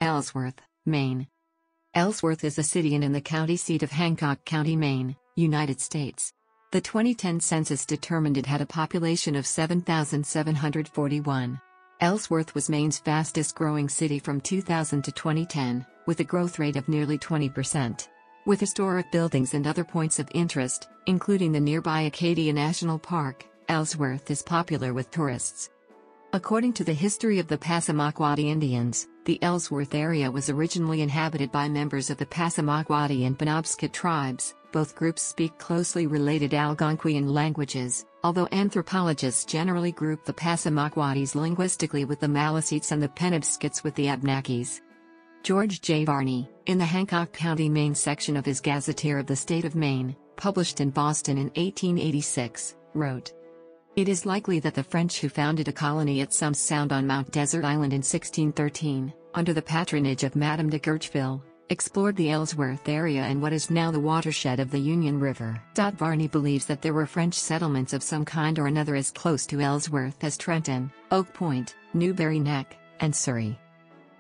Ellsworth, Maine. Ellsworth is a city and in the county seat of Hancock County, Maine, United States. The 2010 census determined it had a population of 7,741. Ellsworth was Maine's fastest growing city from 2000 to 2010, with a growth rate of nearly 20%. With historic buildings and other points of interest, including the nearby Acadia National Park, Ellsworth is popular with tourists. According to the history of the Passamaquoddy Indians, the Ellsworth area was originally inhabited by members of the Passamaquoddy and Penobscot tribes. Both groups speak closely related Algonquian languages, although anthropologists generally group the Passamaquoddies linguistically with the Maliseets and the Penobscots with the Abnakis. George J. Varney, in the Hancock County, Maine section of his Gazetteer of the State of Maine, published in Boston in 1886, wrote, "It is likely that the French who founded a colony at some Sound on Mount Desert Island in 1613, under the patronage of Madame de Guercheville, explored the Ellsworth area and what is now the watershed of the Union River." Varney believes that there were French settlements of some kind or another as close to Ellsworth as Trenton, Oak Point, Newbury Neck, and Surrey.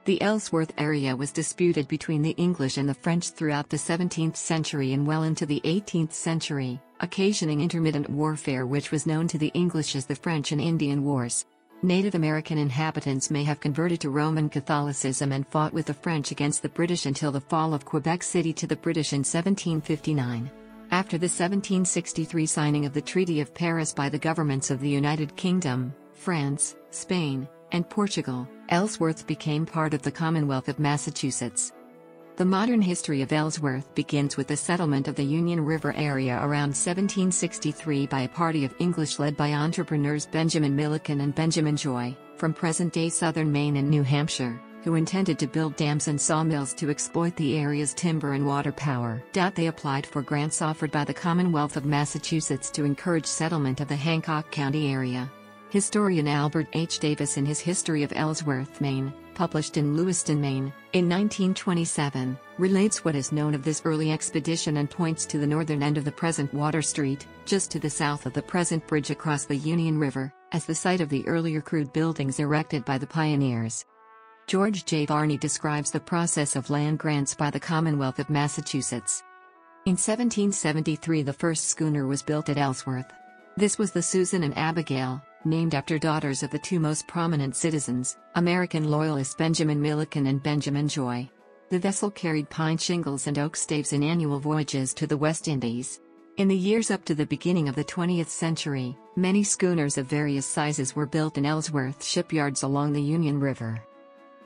The Ellsworth area was disputed between the English and the French throughout the 17th century and well into the 18th century, occasioning intermittent warfare which was known to the English as the French and Indian Wars. Native American inhabitants may have converted to Roman Catholicism and fought with the French against the British until the fall of Quebec City to the British in 1759. After the 1763 signing of the Treaty of Paris by the governments of the United Kingdom, France, Spain, and Portugal, Ellsworth became part of the Commonwealth of Massachusetts. The modern history of Ellsworth begins with the settlement of the Union River area around 1763 by a party of English led by entrepreneurs Benjamin Milliken and Benjamin Joy, from present-day southern Maine and New Hampshire, who intended to build dams and sawmills to exploit the area's timber and water power. They applied for grants offered by the Commonwealth of Massachusetts to encourage settlement of the Hancock County area. Historian Albert H. Davis in his History of Ellsworth, Maine, published in Lewiston, Maine, in 1927, relates what is known of this early expedition and points to the northern end of the present Water Street, just to the south of the present bridge across the Union River, as the site of the earlier crude buildings erected by the pioneers. George J. Varney describes the process of land grants by the Commonwealth of Massachusetts. In 1773 the first schooner was built at Ellsworth. This was the Susan and Abigail, named after daughters of the two most prominent citizens, American loyalists Benjamin Milliken and Benjamin Joy. The vessel carried pine shingles and oak staves in annual voyages to the West Indies. In the years up to the beginning of the 20th century, many schooners of various sizes were built in Ellsworth shipyards along the Union River.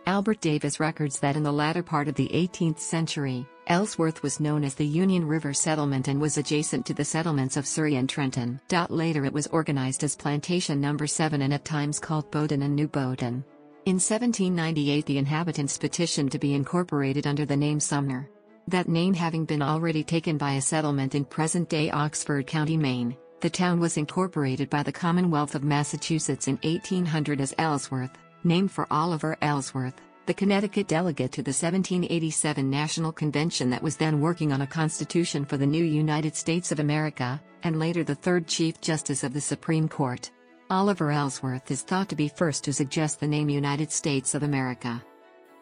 Albert Davis records that in the latter part of the 18th century, Ellsworth was known as the Union River Settlement and was adjacent to the settlements of Surrey and Trenton. Later it was organized as Plantation No. 7 and at times called Bowdoin and New Bowdoin. In 1798 the inhabitants petitioned to be incorporated under the name Sumner. That name having been already taken by a settlement in present-day Oxford County, Maine, the town was incorporated by the Commonwealth of Massachusetts in 1800 as Ellsworth, named for Oliver Ellsworth, the Connecticut delegate to the 1787 National Convention that was then working on a constitution for the new United States of America, and later the third Chief Justice of the Supreme Court. Oliver Ellsworth is thought to be first to suggest the name United States of America.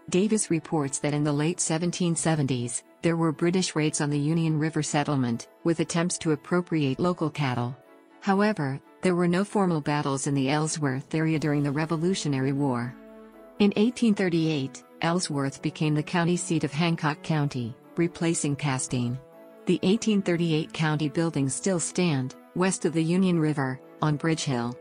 Davis reports that in the late 1770s, there were British raids on the Union River settlement, with attempts to appropriate local cattle. However, there were no formal battles in the Ellsworth area during the Revolutionary War. In 1838, Ellsworth became the county seat of Hancock County, replacing Castine. The 1838 county buildings still stand, west of the Union River, on Bridge Hill.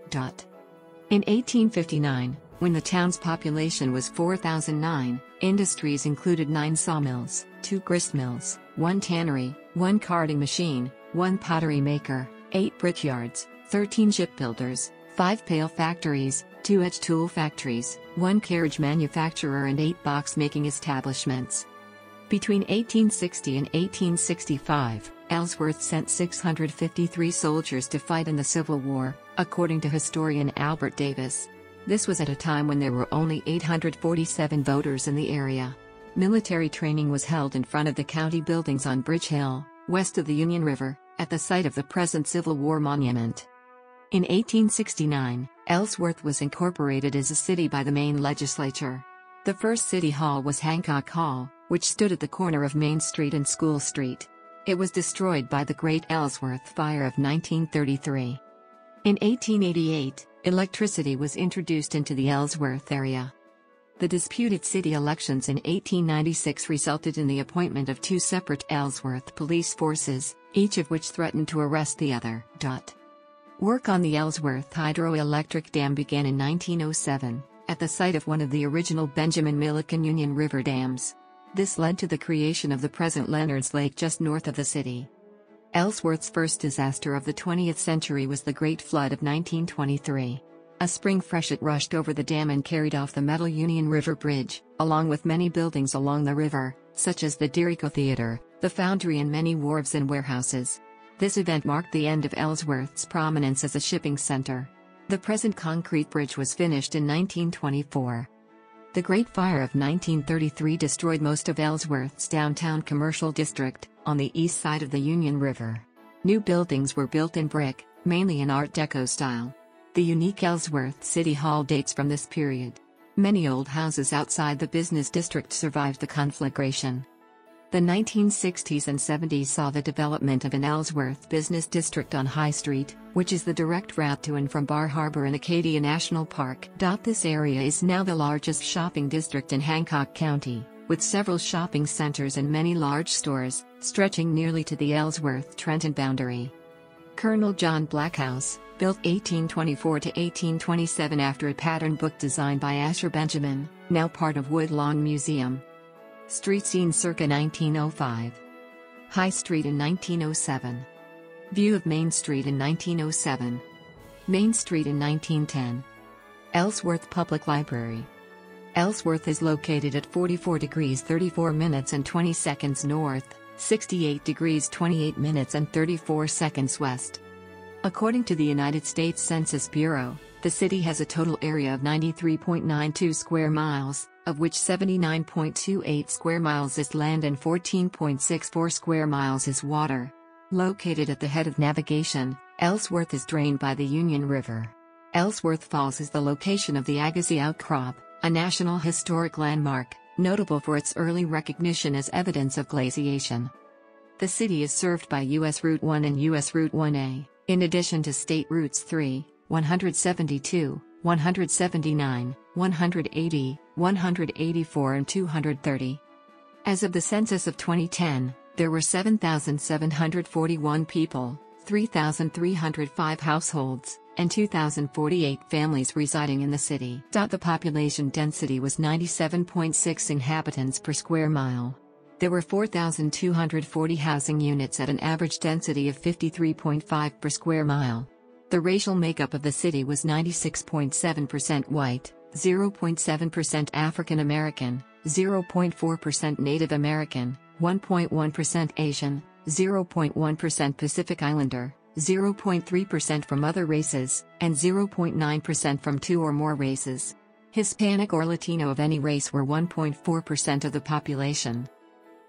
In 1859, when the town's population was 4,009, industries included 9 sawmills, 2 grist mills, 1 tannery, 1 carding machine, 1 pottery maker, 8 brickyards, 13 shipbuilders, 5 pail factories, 2 edge tool factories, 1 carriage manufacturer and 8 box-making establishments. Between 1860 and 1865, Ellsworth sent 653 soldiers to fight in the Civil War, according to historian Albert Davis. This was at a time when there were only 847 voters in the area. Military training was held in front of the county buildings on Bridge Hill, west of the Union River, at the site of the present Civil War monument. In 1869, Ellsworth was incorporated as a city by the Maine legislature. The first city hall was Hancock Hall, which stood at the corner of Main Street and School Street. It was destroyed by the Great Ellsworth Fire of 1933. In 1888, electricity was introduced into the Ellsworth area. The disputed city elections in 1896 resulted in the appointment of two separate Ellsworth police forces, each of which threatened to arrest the other. Work on the Ellsworth hydroelectric dam began in 1907, at the site of one of the original Benjamin Milliken Union River dams. This led to the creation of the present Leonard's Lake just north of the city. Ellsworth's first disaster of the 20th century was the Great Flood of 1923. A spring freshet rushed over the dam and carried off the metal Union River Bridge, along with many buildings along the river, such as the Dirico Theater, the foundry and many wharves and warehouses. This event marked the end of Ellsworth's prominence as a shipping center. The present concrete bridge was finished in 1924. The Great Fire of 1933 destroyed most of Ellsworth's downtown commercial district, on the east side of the Union River. New buildings were built in brick, mainly in Art Deco style. The unique Ellsworth City Hall dates from this period. Many old houses outside the business district survived the conflagration. The 1960s and 70s saw the development of an Ellsworth business district on High Street, which is the direct route to and from Bar Harbor and Acadia National Park. This area is now the largest shopping district in Hancock County, with several shopping centers and many large stores, stretching nearly to the Ellsworth-Trenton boundary. Colonel John Black House, built 1824 to 1827 after a pattern book designed by Asher Benjamin, now part of Woodlawn Museum. Street scene circa 1905. High Street in 1907. View of Main Street in 1907. Main Street in 1910. Ellsworth Public Library. Ellsworth is located at 44 degrees 34 minutes and 20 seconds north, 68 degrees 28 minutes and 34 seconds west. According to the United States Census Bureau, the city has a total area of 93.92 square miles, of which 79.28 square miles is land and 14.64 square miles is water. Located at the head of navigation, Ellsworth is drained by the Union River. Ellsworth Falls is the location of the Agassiz Outcrop, a National Historic Landmark, notable for its early recognition as evidence of glaciation. The city is served by U.S. Route 1 and U.S. Route 1A, in addition to State Routes 3, 172, 179, 180, 184 and 230. As of the census of 2010, there were 7,741 people, 3,305 households, and 2,048 families residing in the city. The population density was 97.6 inhabitants per square mile. There were 4,240 housing units at an average density of 53.5 per square mile. The racial makeup of the city was 96.7% white, 0.7% African American, 0.4% Native American, 1.1% Asian, 0.1% Pacific Islander, 0.3% from other races, and 0.9% from two or more races. Hispanic or Latino of any race were 1.4% of the population.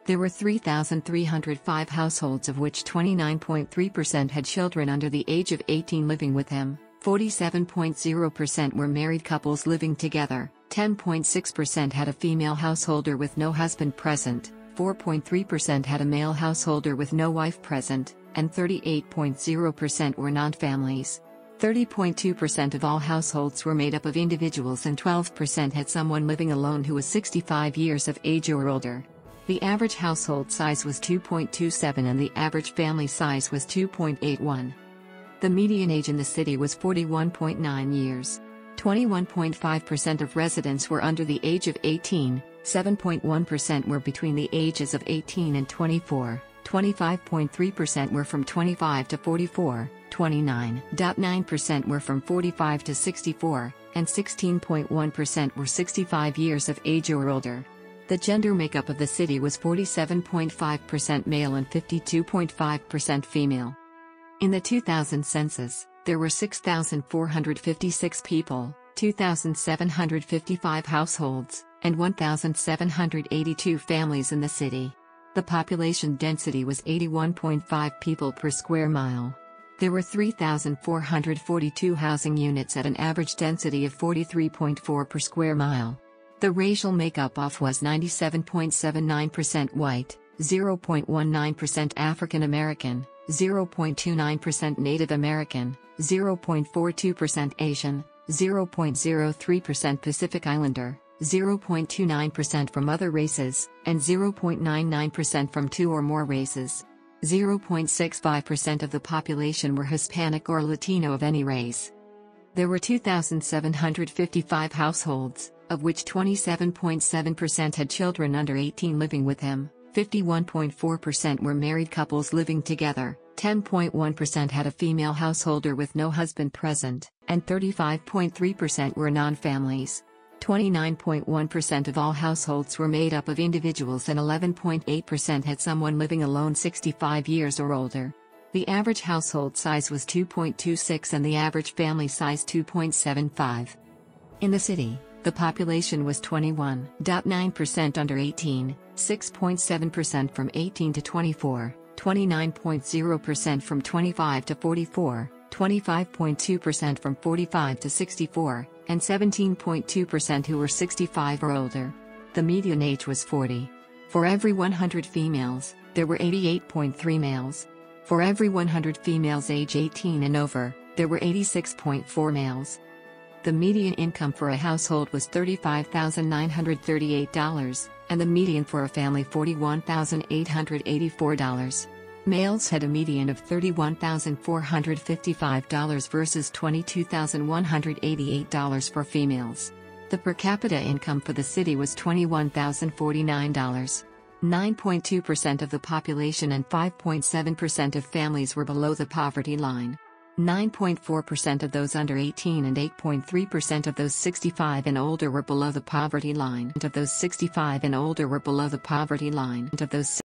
There were 3,305 households, of which 29.3% had children under the age of 18 living with him, 47.0% were married couples living together, 10.6% had a female householder with no husband present, 4.3% had a male householder with no wife present, and 38.0% were non-families. 30.2% of all households were made up of individuals and 12% had someone living alone who was 65 years of age or older. The average household size was 2.27 and the average family size was 2.81. The median age in the city was 41.9 years. 21.5% of residents were under the age of 18, 7.1% were between the ages of 18 and 24, 25.3% were from 25 to 44, 29.9% were from 45 to 64, and 16.1% were 65 years of age or older. The gender makeup of the city was 47.5% male and 52.5% female. In the 2000 census, there were 6,456 people, 2,755 households, and 1,782 families in the city. The population density was 81.5 people per square mile. There were 3,442 housing units at an average density of 43.4 per square mile. The racial makeup of was 97.79% white, 0.19% African American, 0.29% Native American, 0.42% Asian, 0.03% Pacific Islander, 0.29% from other races, and 0.99% from two or more races. 0.65% of the population were Hispanic or Latino of any race. There were 2,755 households, of which 27.7% had children under 18 living with him, 51.4% were married couples living together, 10.1% had a female householder with no husband present, and 35.3% were non-families. 29.1% of all households were made up of individuals and 11.8% had someone living alone 65 years or older. The average household size was 2.26 and the average family size 2.75. In the city, the population was 21.9% under 18, 6.7% from 18 to 24, 29.0% from 25 to 44, 25.2% from 45 to 64, and 17.2% who were 65 or older. The median age was 40. For every 100 females, there were 88.3 males. For every 100 females age 18 and over, there were 86.4 males. The median income for a household was $35,938, and the median for a family $41,884. Males had a median of $31,455 versus $22,188 for females. The per capita income for the city was $21,049. 9.2% of the population and 5.7% of families were below the poverty line. 9.4% of those under 18 and 8.3% of those 65 and older were below the poverty line. Of those 65 and older were below the poverty line. Of those